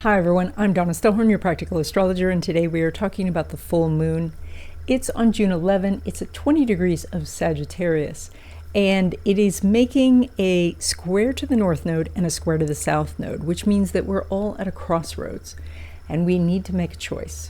Hi everyone, I'm Donna Stellhorn, your practical astrologer, and today we are talking about the full moon. It's on June 11, it's at 20 degrees of Sagittarius, and it is making a square to the north node and a square to the south node, which means that we're all at a crossroads, and we need to make a choice.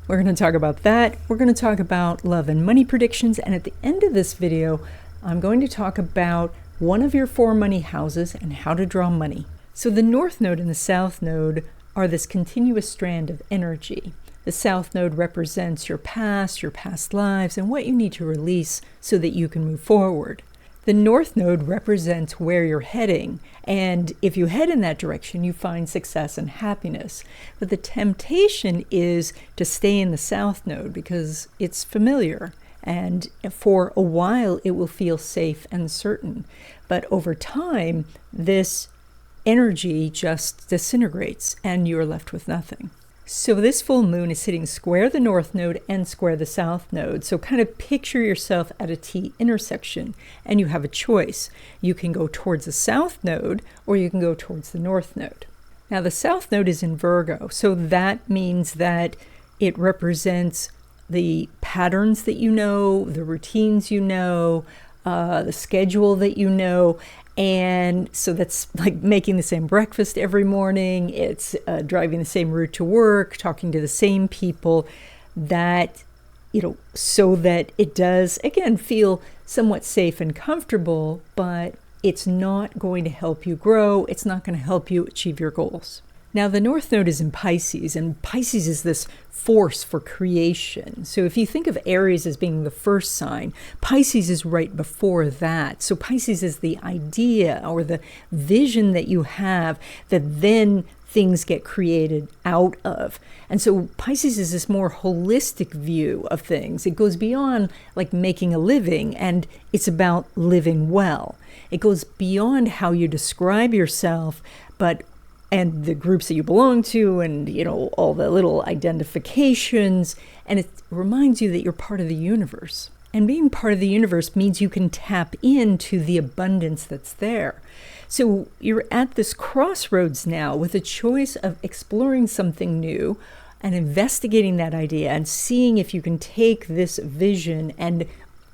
We're going to talk about that. We're going to talk about love and money predictions, and at the end of this video, I'm going to talk about one of your four money houses and how to draw money. So the north node and the south node are this continuous strand of energy. The south node represents your past lives, and what you need to release so that you can move forward. The north node represents where you're heading, and if you head in that direction, you find success and happiness. But the temptation is to stay in the south node because it's familiar, and for a while it will feel safe and certain. But over time, this energy just disintegrates and you're left with nothing. So this full moon is sitting square the north node and square the south node. So kind of picture yourself at a T intersection and you have a choice. You can go towards the south node or you can go towards the north node. Now the south node is in Virgo, so that means that it represents the patterns that you know, the routines you know, the schedule that you know. And so that's like making the same breakfast every morning. It's driving the same route to work, talking to the same people, that, so that it does, again, feel somewhat safe and comfortable, but it's not going to help you grow. It's not going to help you achieve your goals. Now, the north node is in Pisces, and Pisces is this force for creation. So if you think of Aries as being the first sign, Pisces is right before that. So Pisces is the idea or the vision that you have that then things get created out of. And so Pisces is this more holistic view of things. It goes beyond like making a living, and it's about living well. It goes beyond how you describe yourself, and the groups that you belong to, and all the little identifications, and it reminds you that you're part of the universe. And being part of the universe means you can tap into the abundance that's there. So you're at this crossroads now with a choice of exploring something new and investigating that idea and seeing if you can take this vision and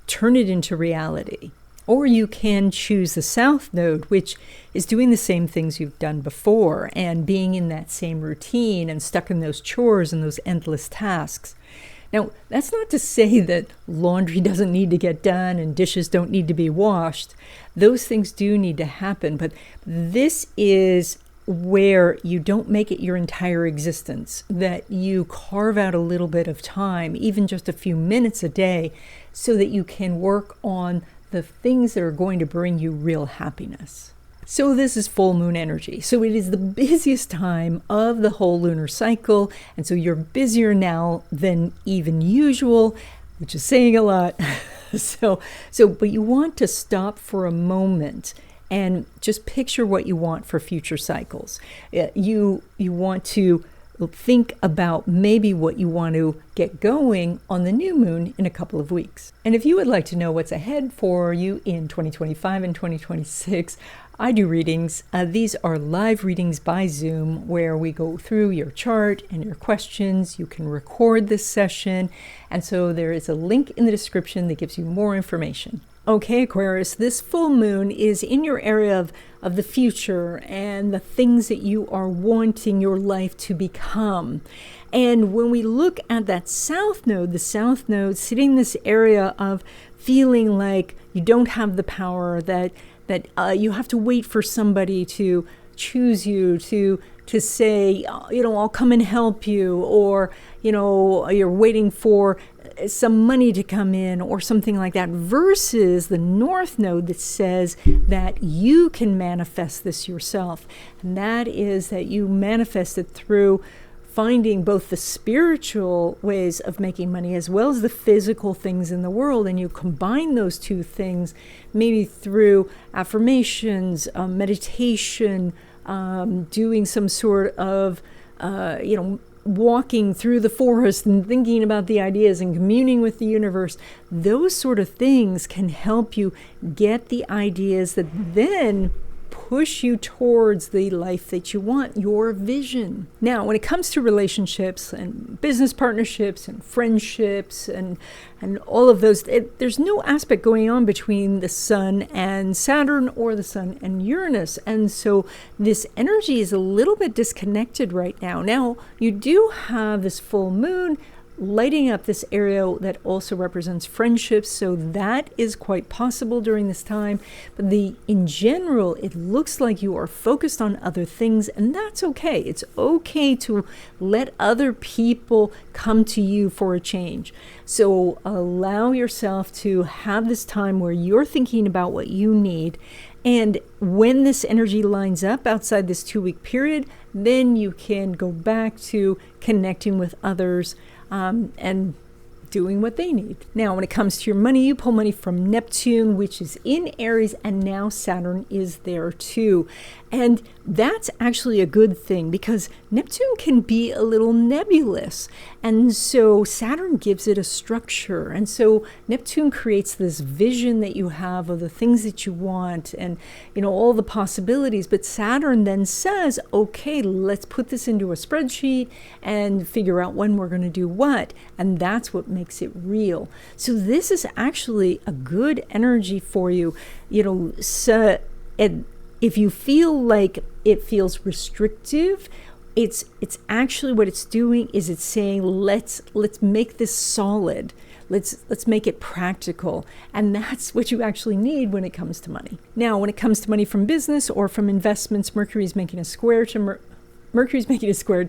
turn it into reality. Or you can choose the south node, which is doing the same things you've done before and being in that same routine and stuck in those chores and those endless tasks. Now, that's not to say that laundry doesn't need to get done and dishes don't need to be washed. Those things do need to happen, but this is where you don't make it your entire existence, that you carve out a little bit of time, even just a few minutes a day, so that you can work on the things that are going to bring you real happiness. So this is full moon energy. So it is the busiest time of the whole lunar cycle. And so you're busier now than even usual, which is saying a lot. But you want to stop for a moment and just picture what you want for future cycles. You want to think about maybe what you want to get going on the new moon in a couple of weeks. And if you would like to know what's ahead for you in 2025 and 2026, I do readings. These are live readings by Zoom where we go through your chart and your questions. You can record this session. And so there is a link in the description that gives you more information. Okay, Aquarius, this full moon is in your area of the future and the things that you are wanting your life to become. And when we look at that south node, the south node sitting in this area of feeling like you don't have the power, that you have to wait for somebody to choose you, to say, I'll come and help you, or, you're waiting for some money to come in or something like that, versus the north node that says that you can manifest this yourself. And that is that you manifest it through finding both the spiritual ways of making money as well as the physical things in the world, and you combine those two things maybe through affirmations, meditation, doing some sort of walking through the forest and thinking about the ideas and communing with the universe. Those sort of things can help you get the ideas that then push you towards the life that you want, your vision. Now, when it comes to relationships and business partnerships and friendships and all of those, there's no aspect going on between the Sun and Saturn or the Sun and Uranus. And so this energy is a little bit disconnected right now. Now, you do have this full moon lighting up this area that also represents friendships, so that is quite possible during this time. But in general, it looks like you are focused on other things, and that's okay. It's okay to let other people come to you for a change. So allow yourself to have this time where you're thinking about what you need. And when this energy lines up outside this 2-week period, then you can go back to connecting with others and doing what they need. Now, when it comes to your money, you pull money from Neptune, which is in Aries, and now Saturn is there too. And that's actually a good thing because Neptune can be a little nebulous. And so Saturn gives it a structure. And so Neptune creates this vision that you have of the things that you want and, all the possibilities. But Saturn then says, okay, let's put this into a spreadsheet and figure out when we're going to do what. And that's what makes it real. So this is actually a good energy for you. If you feel like it feels restrictive, it's actually what it's doing is it's saying let's make this solid. Let's make it practical. And that's what you actually need when it comes to money. Now, when it comes to money from business or from investments, Mercury's making a square to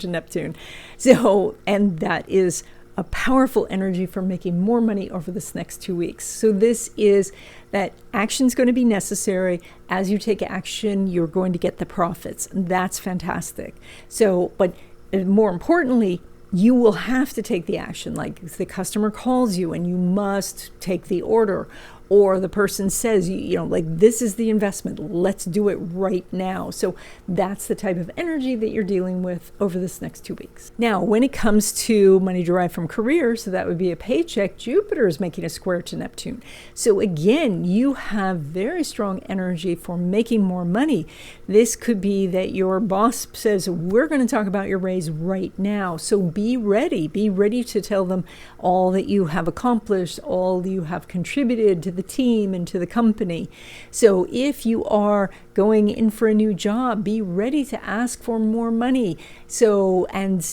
Neptune. So, and that is a powerful energy for making more money over this next 2 weeks. So this is that action's going to be necessary. As you take action, you're going to get the profits. That's fantastic. So, but more importantly, you will have to take the action. Like if the customer calls you and you must take the order, or the person says, this is the investment, let's do it right now. So that's the type of energy that you're dealing with over this next 2 weeks. Now, when it comes to money derived from career, so that would be a paycheck, Jupiter is making a square to Neptune. So again, you have very strong energy for making more money. This could be that your boss says, we're going to talk about your raise right now. So be ready to tell them all that you have accomplished, all you have contributed to the team and to the company. So if you are going in for a new job, be ready to ask for more money. So, and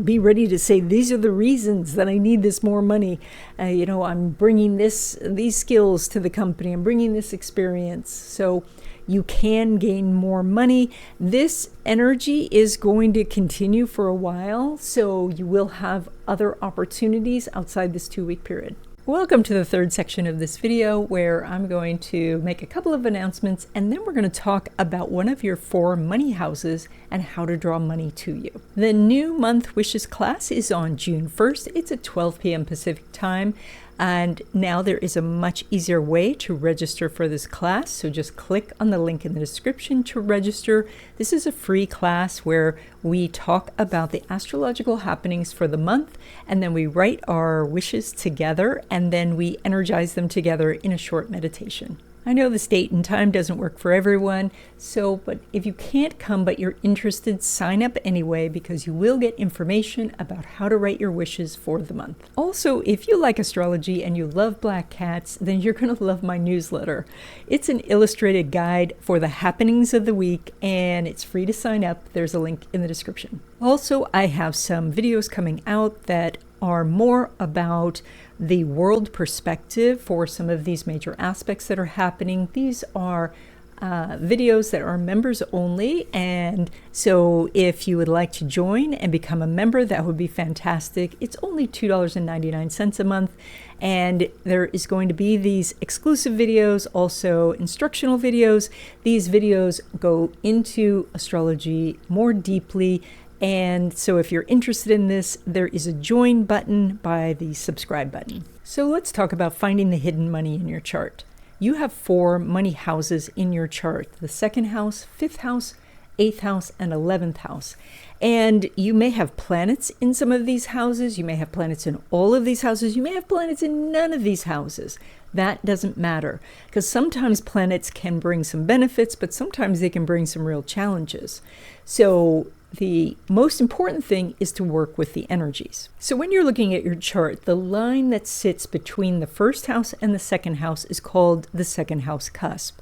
be ready to say, these are the reasons that I need this more money. I'm bringing these skills to the company. I'm bringing this experience. So you can gain more money. This energy is going to continue for a while. So you will have other opportunities outside this 2-week period. Welcome to the third section of this video where I'm going to make a couple of announcements and then we're going to talk about one of your 4 money houses and how to draw money to you. The new month wishes class is on June 1st. It's at 12 p.m. Pacific time. And now there is a much easier way to register for this class. So just click on the link in the description to register. This is a free class where we talk about the astrological happenings for the month, and then we write our wishes together, and then we energize them together in a short meditation. I know this date and time doesn't work for everyone, but if you can't come but you're interested, sign up anyway because you will get information about how to write your wishes for the month. Also, if you like astrology and you love black cats, then you're going to love my newsletter. It's an illustrated guide for the happenings of the week and it's free to sign up. There's a link in the description. Also, I have some videos coming out that are more about the world perspective for some of these major aspects that are happening. These are videos that are members only, and so if you would like to join and become a member, that would be fantastic. It's only $2.99 a month, and there is going to be these exclusive videos, also instructional videos. These videos go into astrology more deeply. And so if you're interested in this, there is a join button by the subscribe button. So let's talk about finding the hidden money in your chart. You have 4 money houses in your chart: the 2nd house, 5th house, 8th house, and 11th house. And you may have planets in some of these houses. You may have planets in all of these houses. You may have planets in none of these houses. That doesn't matter, because sometimes planets can bring some benefits, but sometimes they can bring some real challenges. So the most important thing is to work with the energies. So when you're looking at your chart, the line that sits between the first house and the second house is called the second house cusp.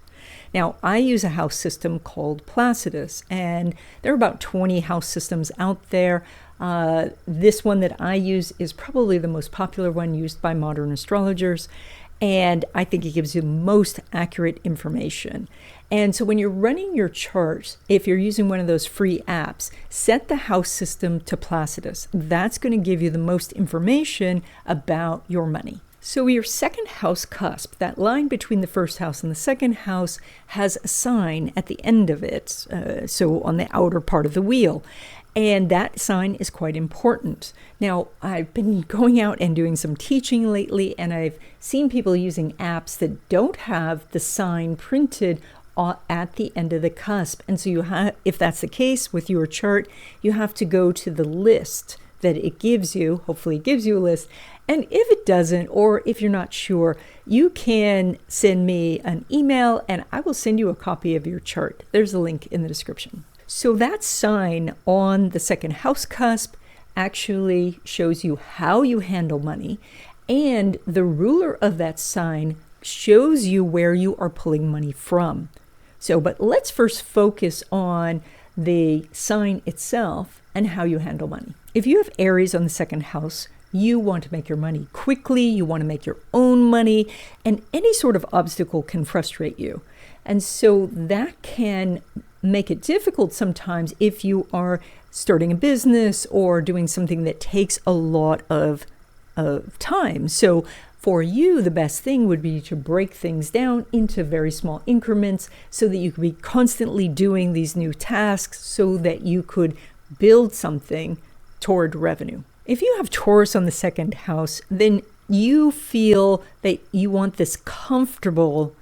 Now, I use a house system called Placidus, and there are about 20 house systems out there. This one that I use is probably the most popular one used by modern astrologers, and I think it gives you the most accurate information. And so when you're running your chart, if you're using one of those free apps, set the house system to Placidus. That's going to give you the most information about your money. So your second house cusp, that line between the first house and the second house, has a sign at the end of it, so on the outer part of the wheel. And that sign is quite important. Now, I've been going out and doing some teaching lately, and I've seen people using apps that don't have the sign printed at the end of the cusp. And so you have, if that's the case with your chart, you have to go to the list that it gives you. Hopefully it gives you a list. And if it doesn't, or if you're not sure, you can send me an email and I will send you a copy of your chart. There's a link in the description. So that sign on the second house cusp actually shows you how you handle money, and the ruler of that sign shows you where you are pulling money from. So, but let's first focus on the sign itself and how you handle money. If you have Aries on the second house, you want to make your money quickly, you want to make your own money, and any sort of obstacle can frustrate you. And so that can make it difficult sometimes if you are starting a business or doing something that takes a lot of time. So for you, the best thing would be to break things down into very small increments so that you could be constantly doing these new tasks so that you could build something toward revenue. If you have Taurus on the second house, then you feel that you want this comfortable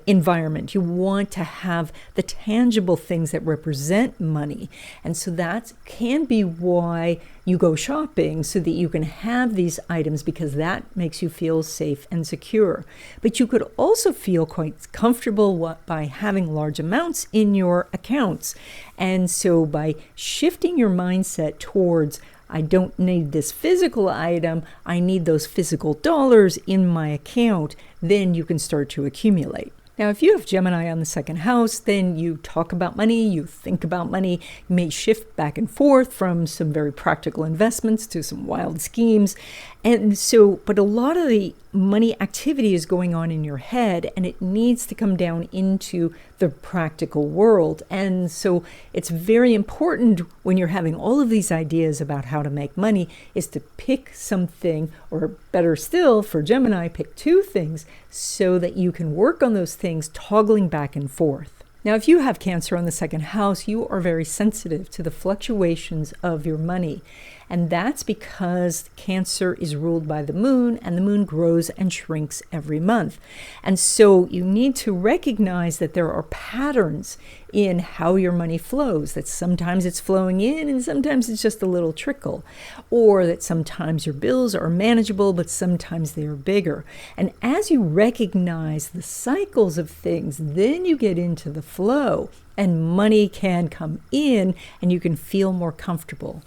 environment. You want to have the tangible things that represent money. And so that can be why you go shopping, so that you can have these items, because that makes you feel safe and secure. But you could also feel quite comfortable by having large amounts in your accounts. And so by shifting your mindset towards, I don't need this physical item, I need those physical dollars in my account, then you can start to accumulate. Now, if you have Gemini on the second house, then you talk about money, you think about money, you may shift back and forth from some very practical investments to some wild schemes. And so, but a lot of the money activity is going on in your head, and it needs to come down into the practical world. And so it's very important when you're having all of these ideas about how to make money is to pick something, or better still for Gemini, pick two things so that you can work on those things toggling back and forth. Now, if you have Cancer on the second house, you are very sensitive to the fluctuations of your money. And that's because Cancer is ruled by the moon, and the moon grows and shrinks every month. And so you need to recognize that there are patterns in how your money flows, that sometimes it's flowing in and sometimes it's just a little trickle, or that sometimes your bills are manageable, but sometimes they are bigger. And as you recognize the cycles of things, then you get into the flow, and money can come in and you can feel more comfortable.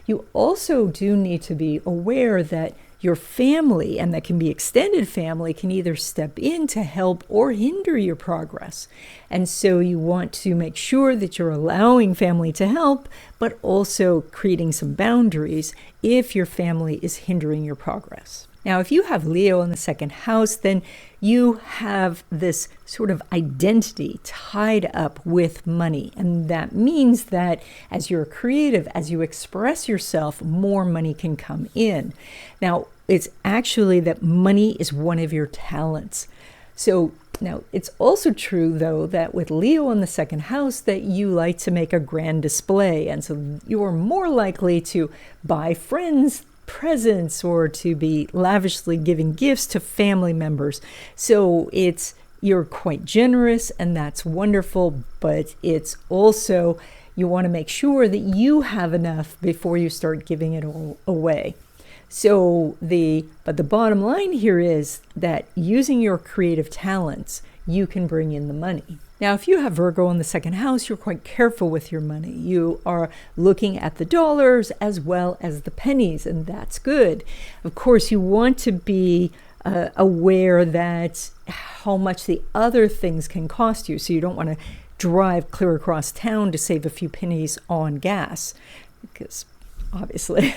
You also do need to be aware that your family, and that can be extended family, can either step in to help or hinder your progress. And so you want to make sure that you're allowing family to help, but also creating some boundaries if your family is hindering your progress. Now, if you have Leo in the second house, then you have this sort of identity tied up with money. And that means that as you're creative, as you express yourself, more money can come in. Now, it's actually that money is one of your talents. So now it's also true, though, that with Leo in the second house, that you like to make a grand display. And so you are more likely to buy friends presents or to be lavishly giving gifts to family members. So it's you're quite generous, and that's wonderful, but it's also, you want to make sure that you have enough before you start giving it all away. So but the bottom line here is that using your creative talents, you can bring in the money. Now, if you have Virgo in the second house, you're quite careful with your money. You are looking at the dollars as well as the pennies, and that's good. Of course, you want to be aware that how much the other things can cost you. So you don't want to drive clear across town to save a few pennies on gas, because obviously.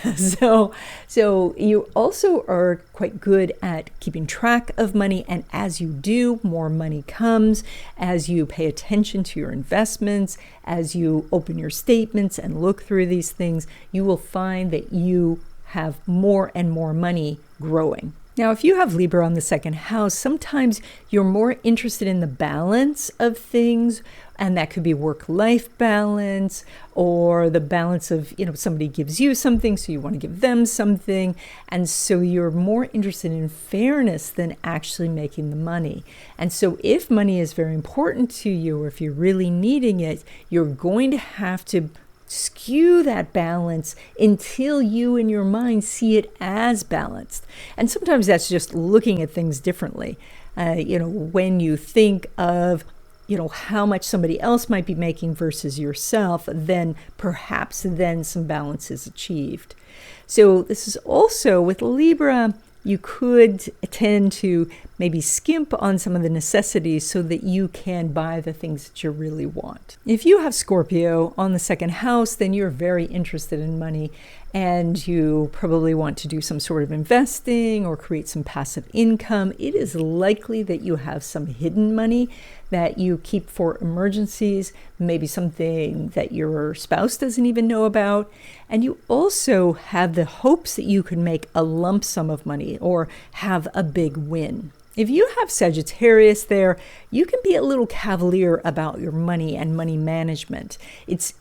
So you also are quite good at keeping track of money, and as you do, more money comes. As you pay attention to your investments, as you open your statements and look through these things, you will find that you have more and more money growing. Now, if you have Libra on the second house, sometimes you're more interested in the balance of things, and that could be work-life balance, or the balance of, somebody gives you something, so you want to give them something. And so you're more interested in fairness than actually making the money. And so if money is very important to you, or if you're really needing it, you're going to have to skew that balance until you in your mind see it as balanced. And sometimes that's just looking at things differently. When you think of how much somebody else might be making versus yourself, then perhaps some balance is achieved. So this is also with Libra, you could tend to maybe skimp on some of the necessities so that you can buy the things that you really want. If you have Scorpio on the second house, then you're very interested in money, and you probably want to do some sort of investing or create some passive income. It is likely that you have some hidden money that you keep for emergencies, maybe something that your spouse doesn't even know about. And you also have the hopes that you can make a lump sum of money or have a big win. If you have Sagittarius there, you can be a little cavalier about your money and money management. It's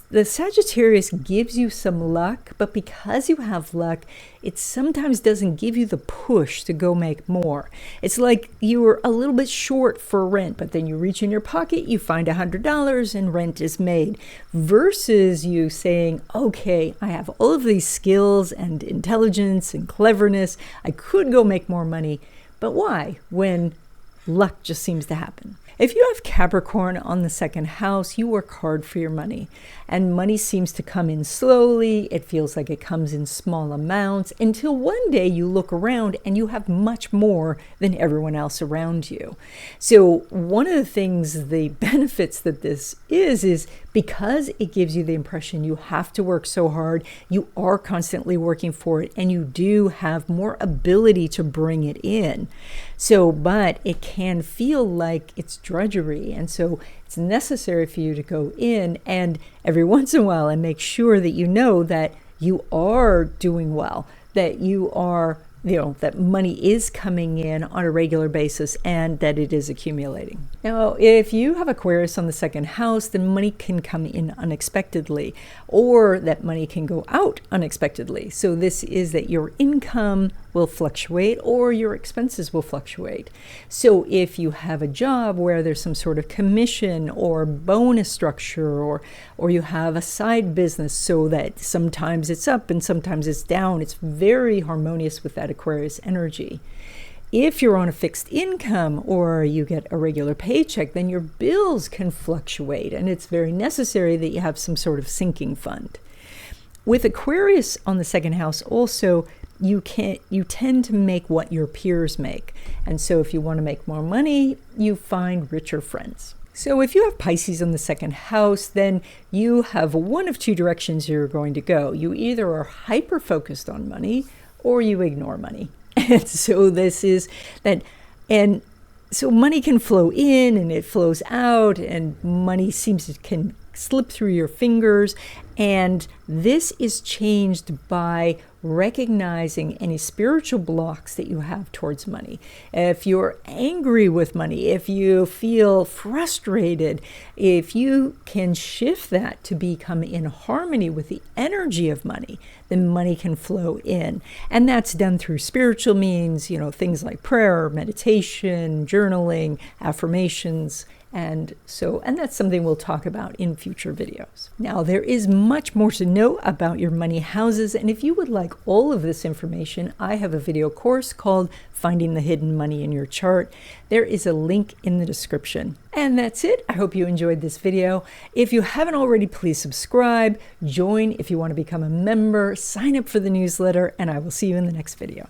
the Sagittarius gives you some luck, but because you have luck, it sometimes doesn't give you the push to go make more. It's like you were a little bit short for rent, but then you reach in your pocket, you find $100 and rent is made, versus you saying, okay, I have all of these skills and intelligence and cleverness, I could go make more money. But why, when luck just seems to happen? If you have Capricorn on the second house, you work hard for your money, and money seems to come in slowly. It feels like it comes in small amounts until one day you look around and you have much more than everyone else around you. So one of the things, the benefits that this is because it gives you the impression you have to work so hard, you are constantly working for it, and you do have more ability to bring it in. So, but it can feel like it's drudgery, and so it's necessary for you to go in and every once in a while and make sure that you know that you are doing well, that you are, that money is coming in on a regular basis and that it is accumulating. Now, if you have Aquarius on the second house, then money can come in unexpectedly, or that money can go out unexpectedly. So this is that your income will fluctuate or your expenses will fluctuate. So if you have a job where there's some sort of commission or bonus structure, or you have a side business so that sometimes it's up and sometimes it's down, it's very harmonious with that Aquarius energy. If you're on a fixed income or you get a regular paycheck, then your bills can fluctuate, and it's very necessary that you have some sort of sinking fund. With Aquarius on the second house also, you tend to make what your peers make. And so if you want to make more money, you find richer friends. So if you have Pisces on the second house, then you have one of two directions you're going to go. You either are hyper-focused on money or you ignore money. And so this is that, and so money can flow in and it flows out, and money can slip through your fingers, And this is changed by recognizing any spiritual blocks that you have towards money. If you're angry with money, if you feel frustrated, if you can shift that to become in harmony with the energy of money, then money can flow in. And that's done through spiritual means, things like prayer, meditation, journaling, affirmations. And that's something we'll talk about in future videos. Now, there is much more to know about your money houses, and if you would like all of this information, I have a video course called Finding the Hidden Money in Your Chart. There is a link in the description. And that's it. I hope you enjoyed this video. If you haven't already, please subscribe, join if you want to become a member, sign up for the newsletter, and I will see you in the next video.